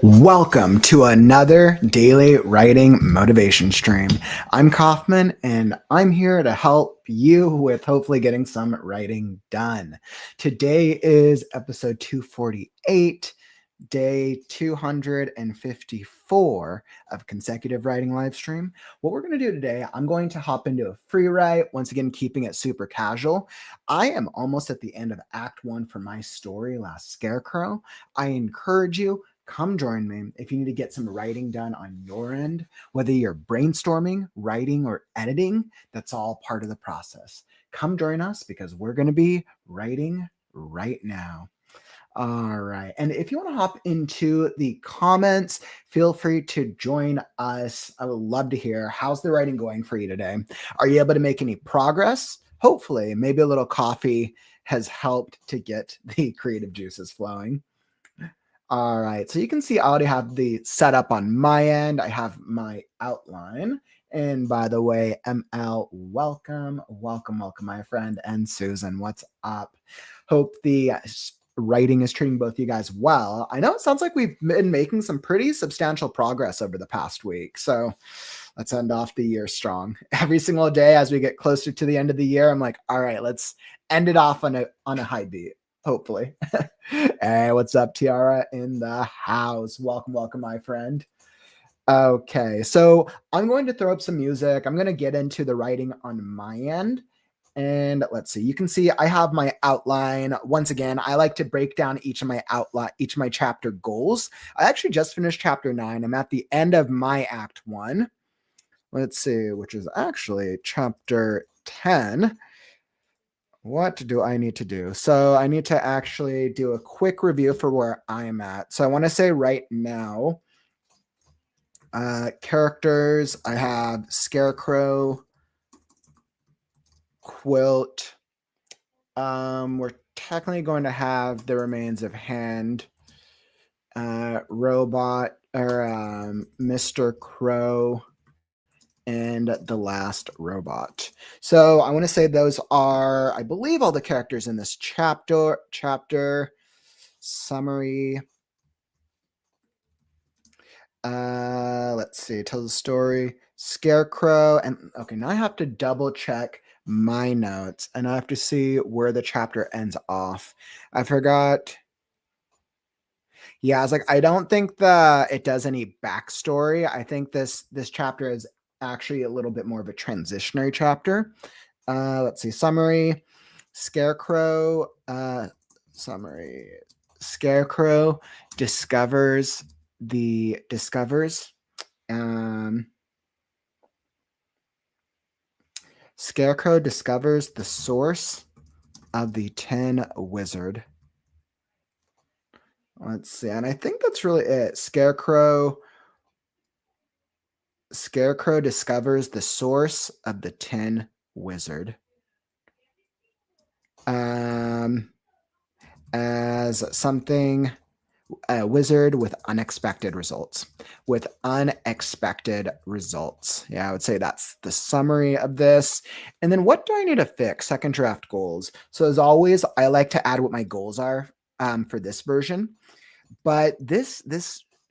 Welcome to another daily writing motivation stream. I'm Kaufman, and I'm here to help you with hopefully getting some writing done. Today is episode 248, day 254 of consecutive writing live stream. What we're going to do today, I'm going to hop into a free write, once again, keeping it super casual. I am almost at the end of Act 1 for my story, Last Scarecrow. I encourage you, come join me if you need to get some writing done on your end, whether you're brainstorming, writing, or editing. That's all part of the process. Come join us because we're going to be writing right now. All right. And if you want to hop into the comments, feel free to join us. I would love to hear, how's the writing going for you today? Are you able to make any progress? Hopefully, maybe a little coffee has helped to get the creative juices flowing. All right, so you can see I already have the setup on my end. I have my outline. And by the way, ML, welcome, my friend. And Susan, what's up? Hope the writing is treating both of you guys well. I know it sounds like we've been making some pretty substantial progress over the past week. So let's end off the year strong. Every single day as we get closer to the end of the year, I'm like, all right, let's end it off on a high beat. Hopefully. Hey, what's up, Tiara in the house? Welcome, my friend. Okay, so I'm going to throw up some music. I'm going to get into the writing on my end. And let's see, you can see I have my outline. Once again, I like to break down each of my chapter goals. I actually just finished chapter 9. I'm at the end of my Act 1. Let's see, which is actually chapter 10. What do I need to do? So I need to actually do a quick review for where I'm at. So I want to say right now, characters, I have Scarecrow, Quilt. We're technically going to have the remains of Hand, Robot, or Mr. Crow, and the last robot. So I want to say those are, I believe, all the characters in this chapter summary. Let's see, tell the story, Scarecrow, and okay, now I have to double check my notes and I have to see where the chapter ends off. I forgot. Yeah, I was like, I don't think it does any backstory. I think this chapter is actually a little bit more of a transitionary chapter. Let's see, summary, Scarecrow, summary, Scarecrow discovers Scarecrow discovers the source of the Tin Wizard. Let's see, and I think that's really it. Scarecrow discovers the source of the Tin Wizard. As something, a wizard with unexpected results. Yeah, I would say that's the summary of this. And then what do I need to fix? Second draft goals. So as always, I like to add what my goals are for this version. But this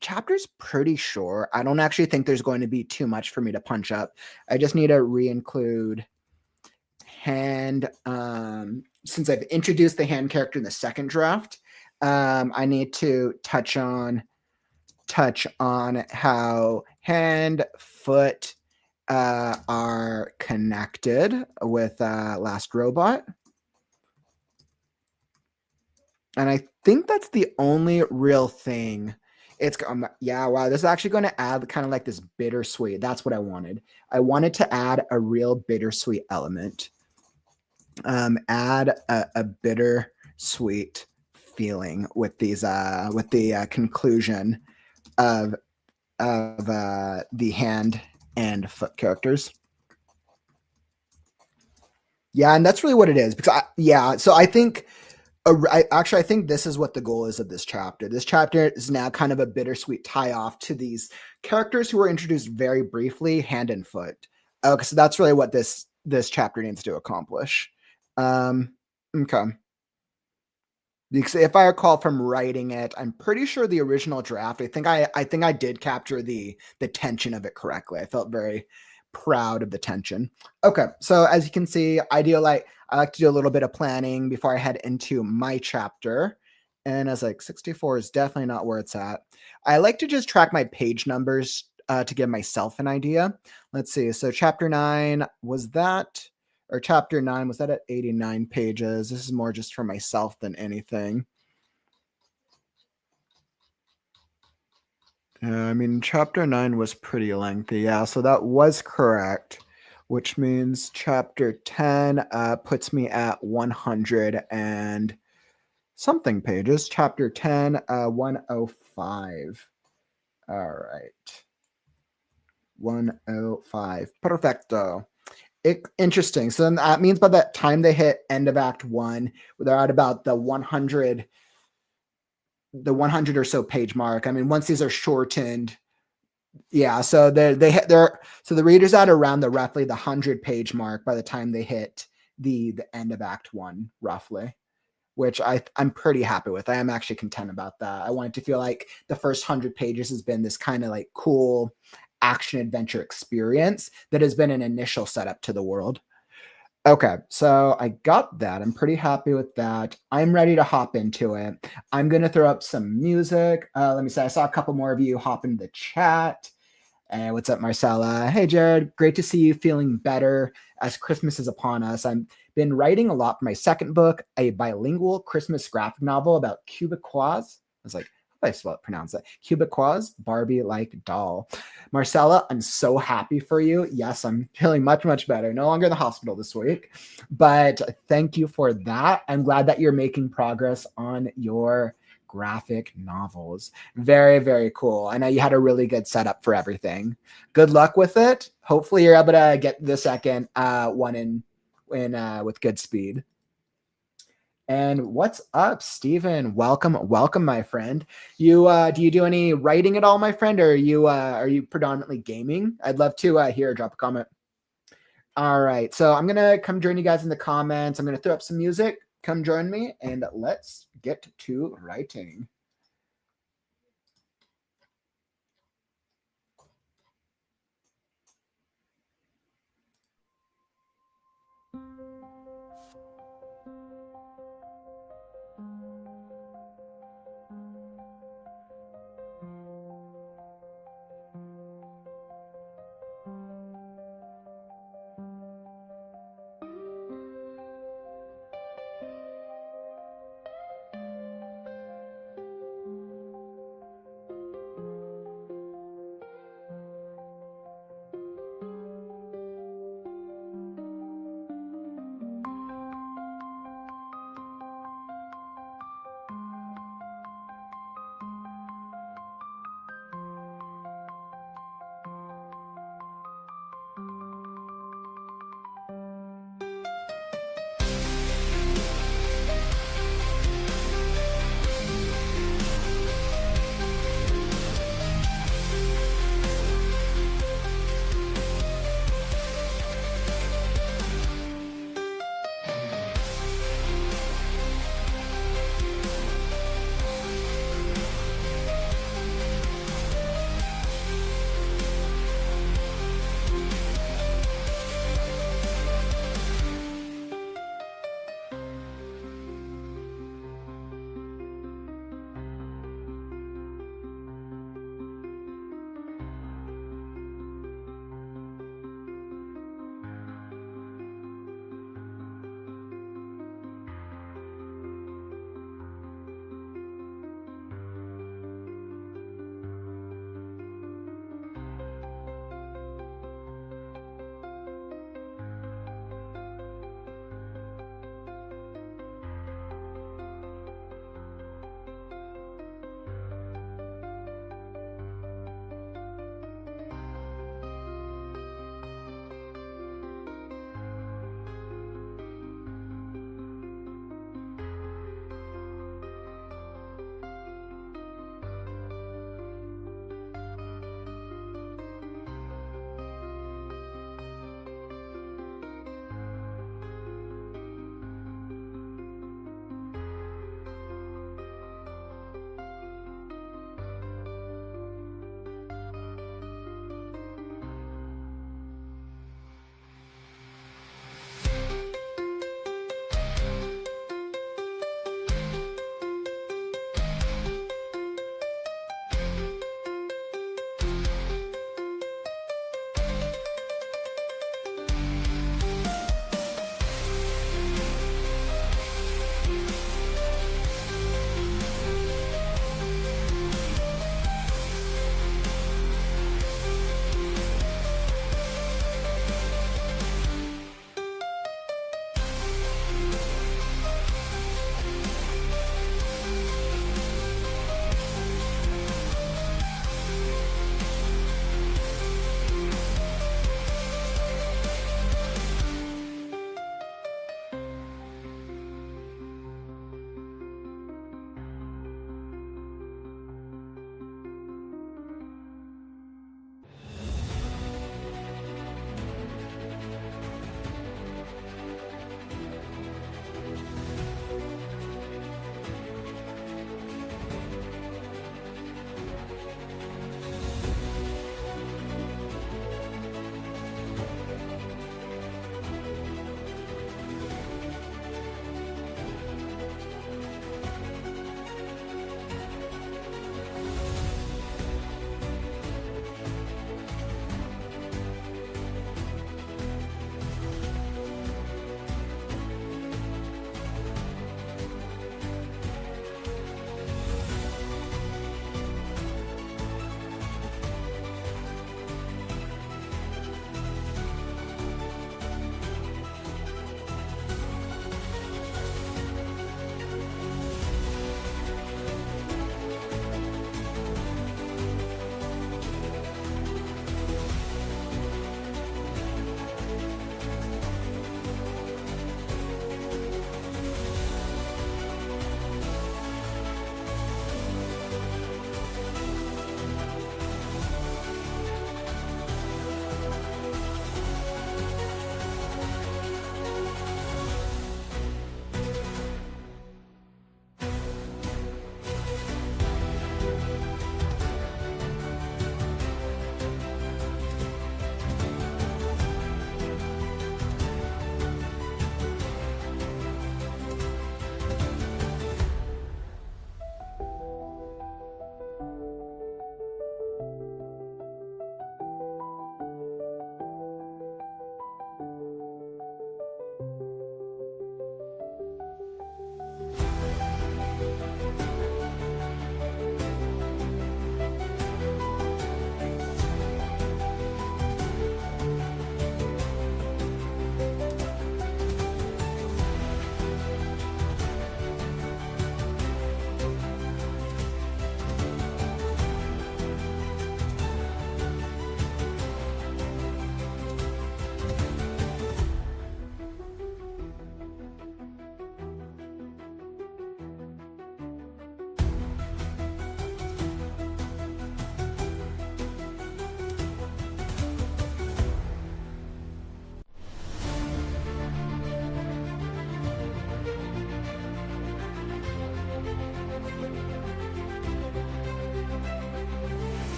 chapter's pretty short. I don't actually think there's going to be too much for me to punch up. I just need to re-include Hand. Since I've introduced the Hand character in the second draft, I need to touch on how Hand, Foot are connected with Last Robot. And I think that's the only real thing. It's yeah, wow, this is actually going to add kind of like this bittersweet. That's what I wanted. I wanted to add a real bittersweet element. Add a bittersweet feeling with these with the conclusion of the Hand and Foot characters. Yeah, and that's really what it is. Because so I think I think this is what the goal is of this chapter. This chapter is now kind of a bittersweet tie-off to these characters who were introduced very briefly, Hand and Foot. Okay, so that's really what this chapter needs to accomplish. Okay. Because if I recall from writing it, I'm pretty sure the original draft, I think I did capture the tension of it correctly. I felt very proud of the tension. Okay, so as you can see, I like to do a little bit of planning before I head into my chapter. And I was like, 64 is definitely not where it's at. I like to just track my page numbers to give myself an idea. Let's see. So chapter 9 was that, or chapter 9 was that at 89 pages? This is more just for myself than anything. Yeah, I mean, chapter 9 was pretty lengthy. Yeah, so that was correct, which means chapter 10 puts me at 100 and something pages. Chapter 10, 105. All right. 105. Perfecto. Interesting. So then that means by the time they hit end of Act 1, they're at about the 100 or so page mark. I mean, once these are shortened, yeah, so so the readers at around the roughly the 100 page mark by the time they hit the end of Act 1, roughly, which I'm pretty happy with. I am actually content about that. I want it to feel like the first 100 pages has been this kind of like cool action adventure experience that has been an initial setup to the world. Okay, so I got that. I'm pretty happy with that. I'm ready to hop into it. I'm going to throw up some music. Let me say, I saw a couple more of you hop into the chat. And what's up, Marcella? Hey, Jared. Great to see you feeling better as Christmas is upon us. I've been writing a lot for my second book, a bilingual Christmas graphic novel about Quebecois. I was like, how do I pronounce that? Quebecois, Barbie-like doll. Marcella, I'm so happy for you. Yes, I'm feeling much, much better. No longer in the hospital this week, but thank you for that. I'm glad that you're making progress on your graphic novels. Very, very cool. I know you had a really good setup for everything. Good luck with it. Hopefully you're able to get the second one in with good speed. And what's up, Stephen? Welcome, welcome, my friend. You do you do any writing at all, my friend, or are you predominantly gaming? I'd love to hear. Drop a comment. All right, so I'm gonna come join you guys in the comments. I'm gonna throw up some music. Come join me, and let's get to writing.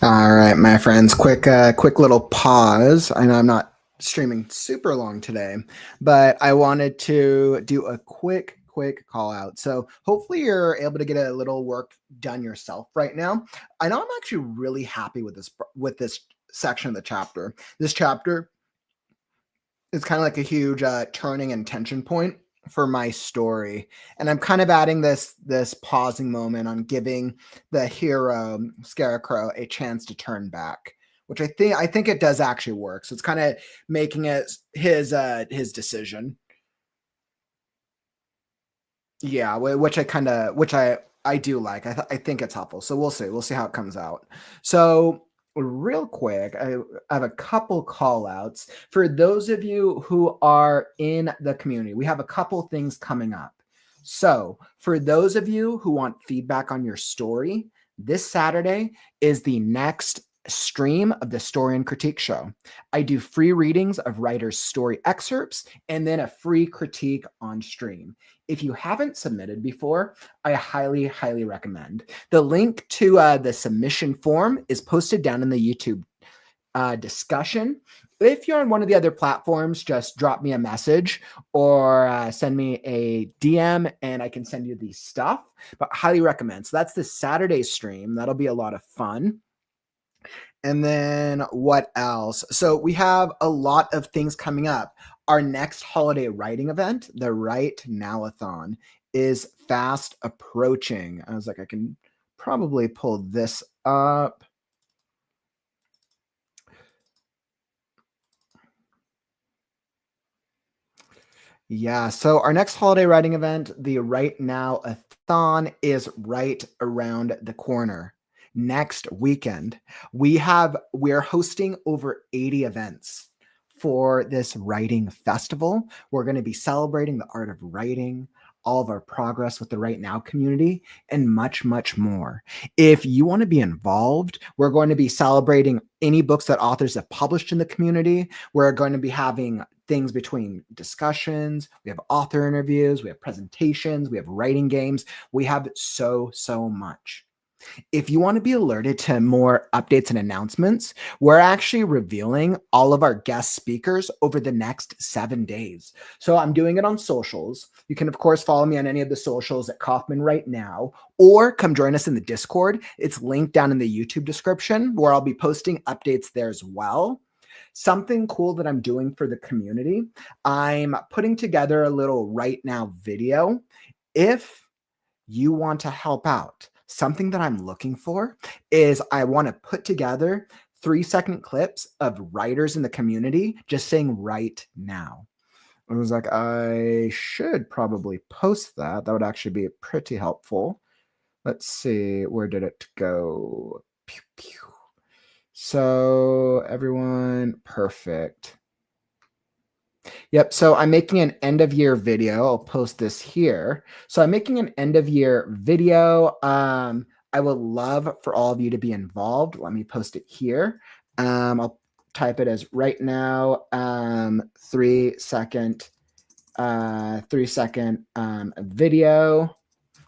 All right, my friends, quick little pause. I know I'm not streaming super long today, but I wanted to do a quick call out. So hopefully you're able to get a little work done yourself right now. I know I'm actually really happy with this section of the chapter. This chapter is kind of like a huge turning and tension point for my story, and I'm kind of adding this pausing moment on giving the hero Scarecrow a chance to turn back, which I think it does actually work. So it's kind of making it his decision. Yeah, which I do like. I think it's helpful. So we'll see how it comes out. So real quick, I have a couple call outs for those of you who are in the community. We have a couple things coming up. So for those of you who want feedback on your story, this Saturday is the next stream of the Story and Critique Show. I do free readings of writers' story excerpts and then a free critique on stream. If you haven't submitted before, I highly recommend. The link to the submission form is posted down in the YouTube discussion. If you're on one of the other platforms, just drop me a message or send me a DM and I can send you the stuff, but highly recommend. So that's the Saturday stream. That'll be a lot of fun. And then what else? So we have a lot of things coming up. Our next holiday writing event, the WriteNow-a-thon, is fast approaching. I was like, I can probably pull this up. Yeah, so our next holiday writing event, the WriteNow-a-thon, is right around the corner. Next weekend, we're hosting over 80 events for this writing festival. We're going to be celebrating the art of writing, all of our progress with the Right Now community, and much more. If you want to be involved, we're going to be celebrating any books that authors have published in the community. We're going to be having things between discussions, we have author interviews, we have presentations, we have writing games. We have so much. If you want to be alerted to more updates and announcements, we're actually revealing all of our guest speakers over the next 7 days. So I'm doing it on socials. You can, of course, follow me on any of the socials at Kaufman Right Now, or come join us in the Discord. It's linked down in the YouTube description where I'll be posting updates there as well. Something cool that I'm doing for the community, I'm putting together a little Right Now video. If you want to help out, something that I'm looking for is I want to put together 3-second clips of writers in the community just saying right now. I was like, I should probably post that. That would actually be pretty helpful. Let's see, where did it go? Pew, pew. So everyone, perfect. Yep. So I'm making an end of year video. I'll post this here. So I'm making an end of year video. I would love for all of you to be involved. Let me post it here. I'll type it as right now, 3-second video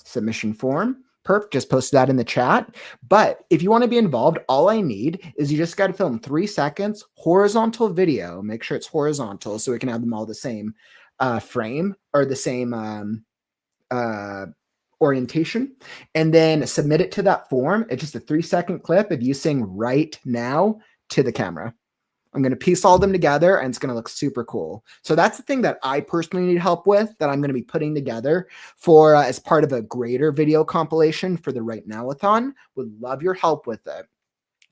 submission form. Perp, just post that in the chat. But if you want to be involved, all I need is you just got to film 3 seconds, horizontal video. Make sure it's horizontal so we can have them all the same frame or the same orientation. And then submit it to that form. It's just a 3-second clip of you saying right now to the camera. I'm going to piece all of them together and it's going to look super cool. So that's the thing that I personally need help with that I'm going to be putting together for as part of a greater video compilation for the Right Now-a-thon. Would love your help with it.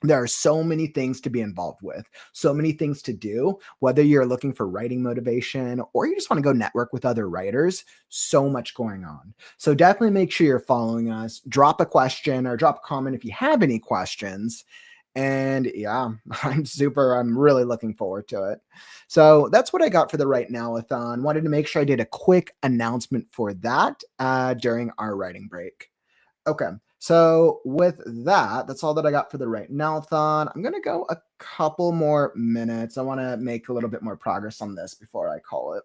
There are so many things to be involved with, so many things to do, whether you're looking for writing motivation or you just want to go network with other writers, so much going on. So definitely make sure you're following us. Drop a question or drop a comment if you have any questions. And yeah, I'm really looking forward to it. So that's what I got for the Right Now-a-thon. Wanted to make sure I did a quick announcement for that during our writing break. Okay, so with that, that's all that I got for the Right Now-a-thon. I'm going to go a couple more minutes. I want to make a little bit more progress on this before I call it.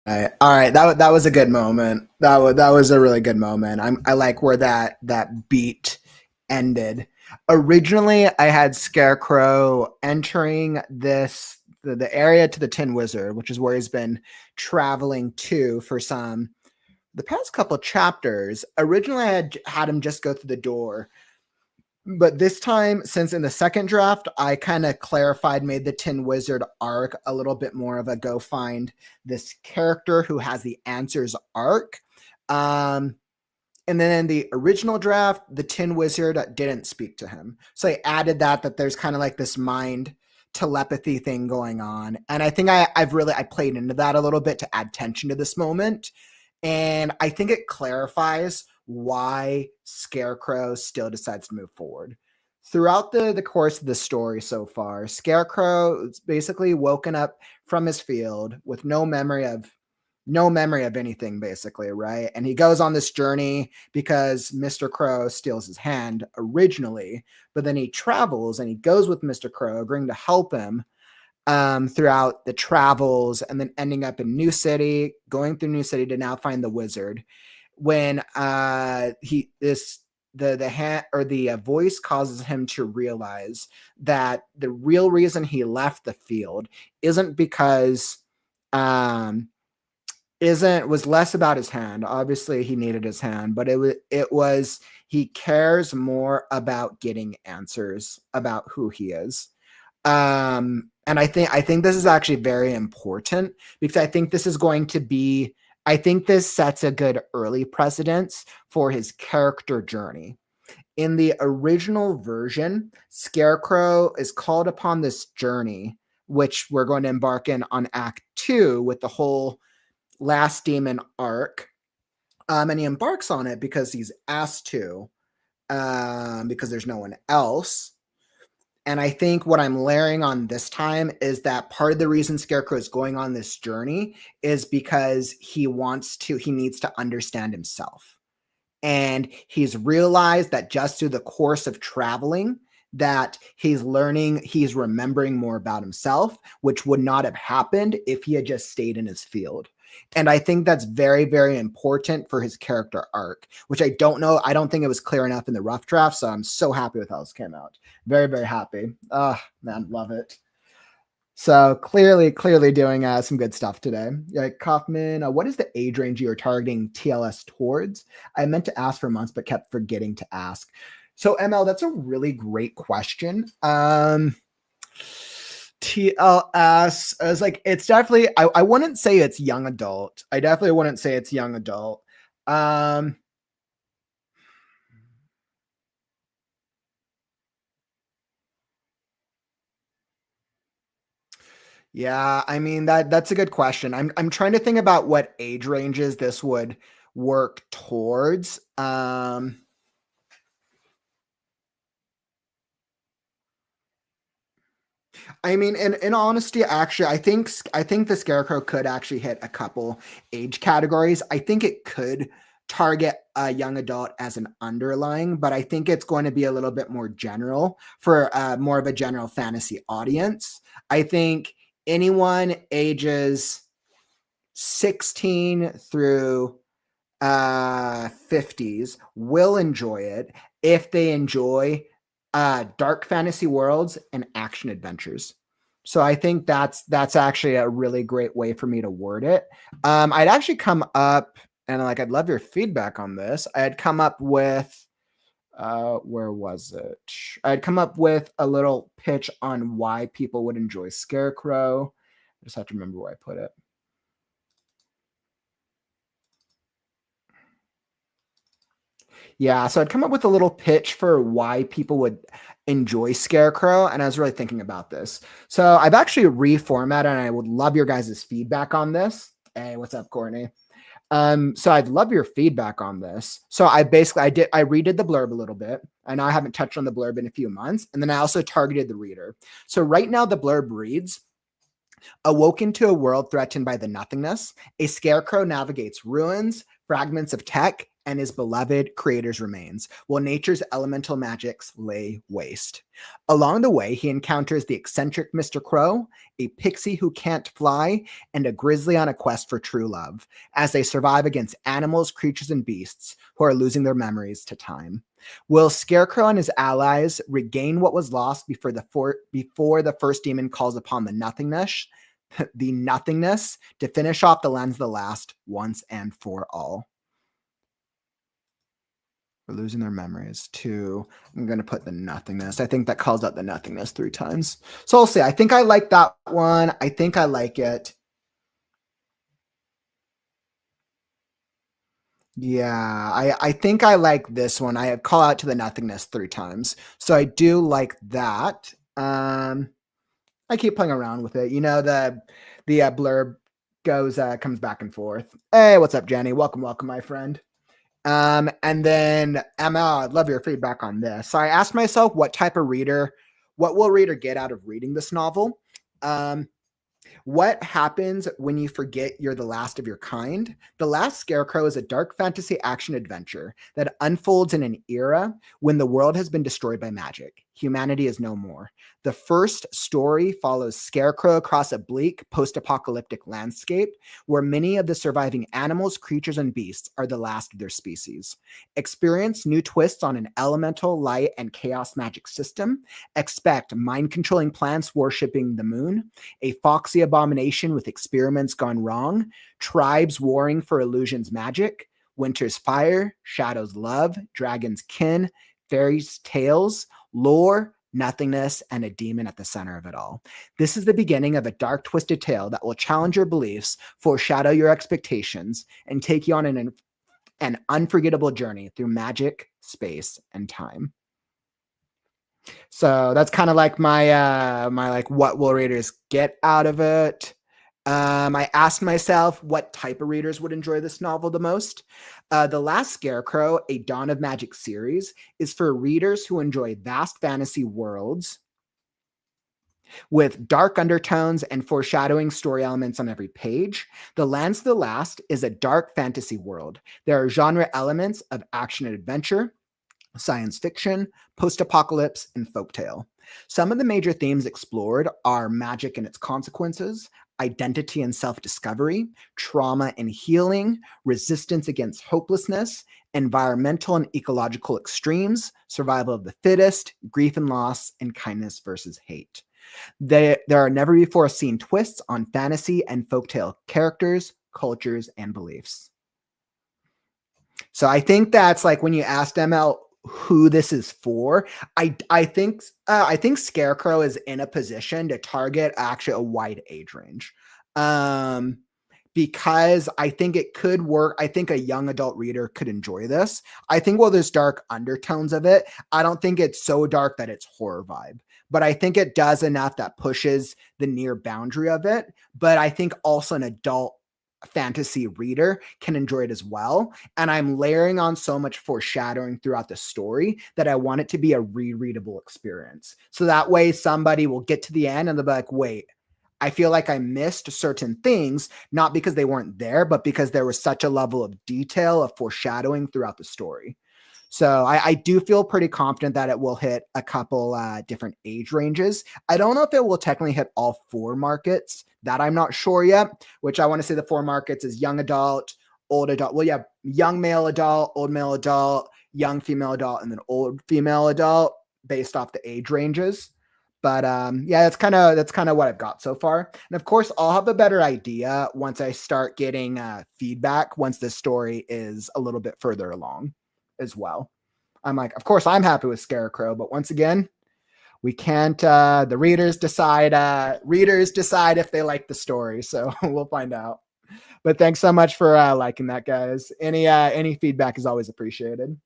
All right. That was a good moment. That was a really good moment. I like where that beat ended. Originally, I had Scarecrow entering the area to the Tin Wizard, which is where he's been traveling to for the past couple chapters. Originally, I had him just go through the door, but this time, since in the second draft, I kind of clarified, made the Tin Wizard arc a little bit more of a go find this character who has the answers arc. Um, and then in the original draft, the Tin Wizard didn't speak to him. So I added that there's kind of like this mind telepathy thing going on. And I think I played into that a little bit to add tension to this moment. And I think it clarifies why Scarecrow still decides to move forward. Throughout the course of the story so far, Scarecrow is basically woken up from his field with no memory of anything, basically, right? And he goes on this journey because Mr. Crow steals his hand originally, but then he travels and he goes with Mr. Crow, agreeing to help him throughout the travels, and then ending up in New City, going through New City to now find the wizard. When the hand or the voice causes him to realize that the real reason he left the field isn't because isn't was less about his hand. Obviously, he needed his hand, but it was he cares more about getting answers about who he is. And I think this is actually very important because I think this is going to be I think this sets a good early precedence for his character journey. In the original version, Scarecrow is called upon this journey, which we're going to embark in on Act 2 with the whole Last Demon arc. And he embarks on it because he's asked to, because there's no one else. And I think what I'm layering on this time is that part of the reason Scarecrow is going on this journey is because he needs to understand himself. And he's realized that just through the course of traveling, that he's remembering more about himself, which would not have happened if he had just stayed in his field. And I think that's very, very important for his character arc, which I don't know. I don't think it was clear enough in the rough draft. So I'm so happy with how this came out. Very, very happy. Oh, man, love it. So clearly doing some good stuff today. Kaufman, what is the age range you're targeting TLS towards? I meant to ask for months, but kept forgetting to ask. So ML, that's a really great question. TLS is like, it's definitely, I wouldn't say it's young adult. I definitely wouldn't say it's young adult. Yeah, I mean that's a good question. I'm trying to think about what age ranges this would work towards. I mean, in honesty, actually, I think the Scarecrow could actually hit a couple age categories. I think it could target a young adult as an underlying, but I think it's going to be a little bit more general for more of a general fantasy audience. I think anyone ages 16 through 50s will enjoy it if they enjoy dark fantasy worlds and action adventures. So I think that's actually a really great way for me to word it. I'd actually come up and like I'd love your feedback on this. I'd come up with where was it? I'd come up with a little pitch on why people would enjoy Scarecrow. I just have to remember where I put it. Yeah, so I'd come up with a little pitch for why people would enjoy Scarecrow, and I was really thinking about this. So I've actually reformatted, and I would love your guys' feedback on this. Hey, what's up, Courtney? So I'd love your feedback on this. So I redid the blurb a little bit. I know I haven't touched on the blurb in a few months, and then I also targeted the reader. So right now the blurb reads, awoken to a world threatened by the nothingness, a scarecrow navigates ruins, fragments of tech, and his beloved creator's remains, while nature's elemental magics lay waste. Along the way, he encounters the eccentric Mr. Crow, a pixie who can't fly, and a grizzly on a quest for true love, as they survive against animals, creatures, and beasts who are losing their memories to time. Will Scarecrow and his allies regain what was lost before the first demon calls upon the nothingness to finish off the Lands of the Last once and for all? We're losing their memories too. I'm going to put the nothingness. I think that calls out the nothingness 3 times. So I'll say, I think I like that one. I think I like it. Yeah, I think I like this one. I call out to the nothingness 3 times. So I do like that. I keep playing around with it. You know, the blurb comes back and forth. Hey, what's up, Jenny? Welcome, my friend. And then Emma, I'd love your feedback on this. So I asked myself what will reader get out of reading this novel? What happens when you forget you're the last of your kind? The Last Scarecrow is a dark fantasy action adventure that unfolds in an era when the world has been destroyed by magic. Humanity is no more. The first story follows Scarecrow across a bleak post-apocalyptic landscape where many of the surviving animals, creatures, and beasts are the last of their species. Experience new twists on an elemental, light, and chaos magic system. Expect mind-controlling plants worshipping the moon, a foxy abomination with experiments gone wrong, tribes warring for illusions magic, winter's fire, shadows love, dragon's kin, fairies tales, lore, nothingness, and a demon at the center of it all. This is the beginning of a dark, twisted tale that will challenge your beliefs, foreshadow your expectations, and take you on an unforgettable journey through magic, space, and time. So that's kind of like my like what will readers get out of it. I asked myself what type of readers would enjoy this novel the most. The Last Scarecrow, a Dawn of Magic series, is for readers who enjoy vast fantasy worlds with dark undertones and foreshadowing story elements on every page. The Lands of the Last is a dark fantasy world. There are genre elements of action and adventure, science fiction, post-apocalypse, and folktale. Some of the major themes explored are magic and its consequences, identity and self-discovery, trauma and healing, resistance against hopelessness, environmental and ecological extremes, survival of the fittest, grief and loss, and kindness versus hate. There are never before seen twists on fantasy and folktale characters, cultures, and beliefs. So I think that's like when you asked ML who this is for, I think Scarecrow is in a position to target actually a wide age range. Um because I think it could work. I think a young adult reader could enjoy this. I think while there's dark undertones of it, I don't think it's so dark that it's horror vibe. But I think it does enough that pushes the near boundary of it. But I think also an adult fantasy reader can enjoy it as well. And I'm layering on so much foreshadowing throughout the story that I want it to be a rereadable experience. So that way somebody will get to the end and they'll be like, wait, I feel like I missed certain things, not because they weren't there, but because there was such a level of detail of foreshadowing throughout the story. So I do feel pretty confident that it will hit a couple different age ranges. I don't know if it will technically hit all 4 markets. That I'm not sure yet, which I want to say the 4 markets is young adult, old adult. Well, yeah, young male adult, old male adult, young female adult, and then old female adult based off the age ranges. But yeah, that's kind of what I've got so far. And of course, I'll have a better idea once I start getting feedback once the story is a little bit further along as well. I'm like, of course, I'm happy with Scarecrow, but once again, we can't. The readers decide if they like the story, so we'll find out. But thanks so much for liking that, guys. Any feedback is always appreciated.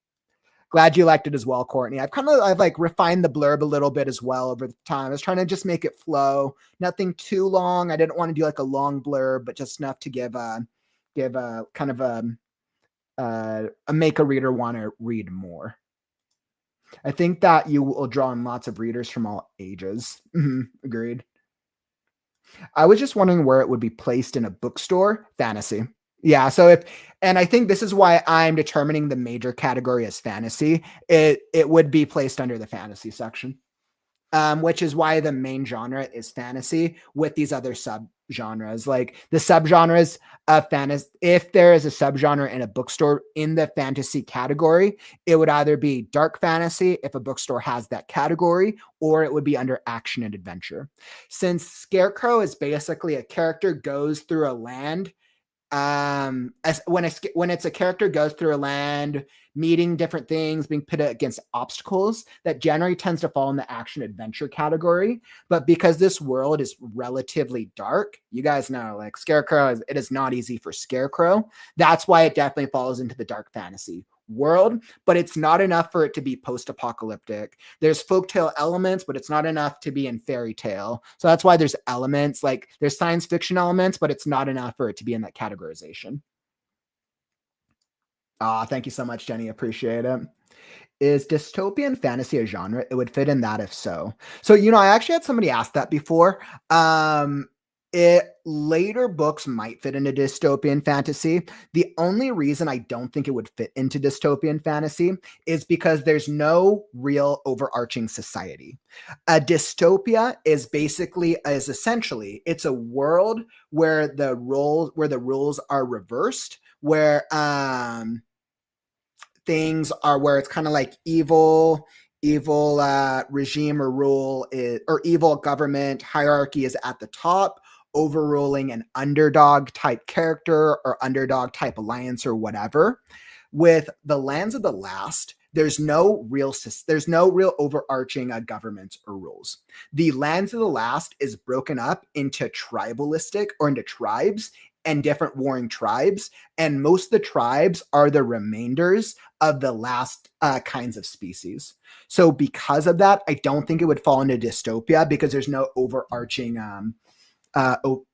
Glad you liked it as well, Courtney. I've like refined the blurb a little bit as well over the time. I was trying to just make it flow, nothing too long. I didn't want to do like a long blurb, but just enough to give a kind of a make a reader want to read more. I think that you will draw in lots of readers from all ages. Agreed. I was just wondering where it would be placed in a bookstore. Fantasy. Yeah, so if and I think this is why I'm determining the major category as fantasy. It would be placed under the fantasy section. Which is why the main genre is fantasy with these other subgenres. Like the subgenres of fantasy, if there is a subgenre in a bookstore in the fantasy category, it would either be dark fantasy if a bookstore has that category, or it would be under action and adventure. Since Scarecrow is basically a character goes through a land, as when it's a character goes through a land, meeting different things, being put against obstacles, that generally tends to fall in the action adventure category. But because this world is relatively dark, you guys know, like Scarecrow, it is not easy for Scarecrow. That's why it definitely falls into the dark fantasy world, but it's not enough for it to be post-apocalyptic. There's folktale elements, but it's not enough to be in fairy tale. So that's why there's elements, like there's science fiction elements, but it's not enough for it to be in that categorization. Thank you so much, Jenny. Appreciate it. Is dystopian fantasy a genre? It would fit in that if so. So, I actually had somebody ask that before. It later books might fit into dystopian fantasy. The only reason I don't think it would fit into dystopian fantasy is because there's no real overarching society. A dystopia is essentially it's a world where the rules are reversed, where things are where it's kind of like evil regime or or evil government hierarchy is at the top, overruling an underdog type character or underdog type alliance or whatever. With the Lands of the Last, there's no real overarching governments or rules. The Lands of the Last is broken up into tribalistic or into tribes and different warring tribes, and most of the tribes are the remainders of the last kinds of species. So because of that, I don't think it would fall into dystopia because there's no overarching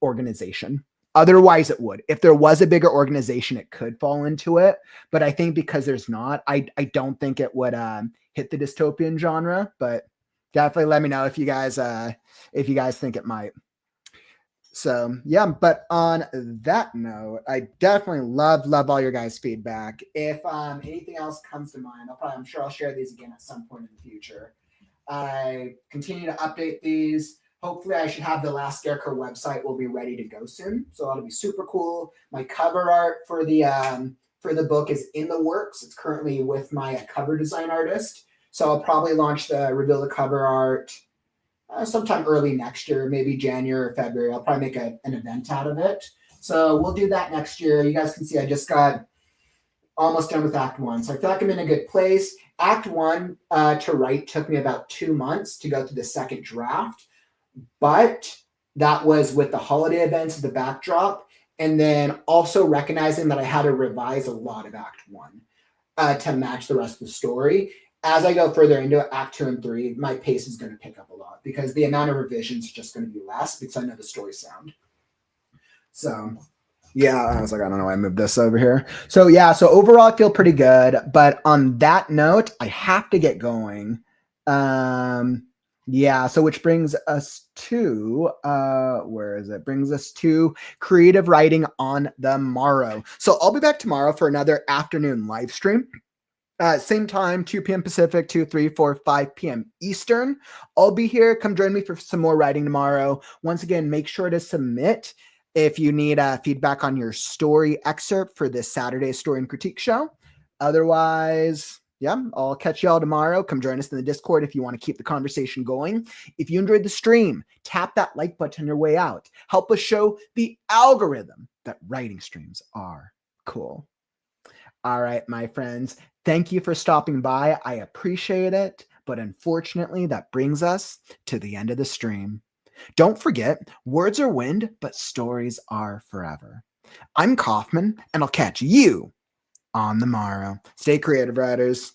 organization. Otherwise, it would. If there was a bigger organization, it could fall into it. But I think because there's not, I don't think it would hit the dystopian genre. But definitely let me know if you guys think it might. So yeah, but on that note, I definitely love all your guys' feedback. If anything else comes to mind, I'm sure I'll share these again at some point in the future. I continue to update these. Hopefully, I should have the Last Scarecrow website will be ready to go soon. So that'll be super cool. My cover art for the book is in the works. It's currently with my cover design artist. So I'll probably reveal the cover art sometime early next year, maybe January or February. I'll probably make an event out of it. So we'll do that next year. You guys can see I just got almost done with Act 1. So I feel like I'm in a good place. Act 1 to write took me about 2 months to go through the second draft, but that was with the holiday events as the backdrop, and then also recognizing that I had to revise a lot of Act 1 to match the rest of the story. As I go further into Act 2 and 3, my pace is going to pick up a lot because the amount of revisions is just going to be less because I know the story sound. So yeah, I was like, I don't know why I moved this over here. So yeah, so overall I feel pretty good. But on that note, I have to get going. Yeah, so which brings us to where is it? Brings us to creative writing on the morrow. So I'll be back tomorrow for another afternoon live stream. Same time, 2 p.m. Pacific, 2, 3, 4, 5 p.m. Eastern. I'll be here. Come join me for some more writing tomorrow. Once again, make sure to submit if you need feedback on your story excerpt for this Saturday Story and Critique show. Otherwise, yeah, I'll catch y'all tomorrow. Come join us in the Discord if you want to keep the conversation going. If you enjoyed the stream, tap that like button on your way out. Help us show the algorithm that writing streams are cool. All right, my friends, thank you for stopping by. I appreciate it. But unfortunately, that brings us to the end of the stream. Don't forget, words are wind, but stories are forever. I'm Kaufman, and I'll catch you on the morrow. Stay creative, writers.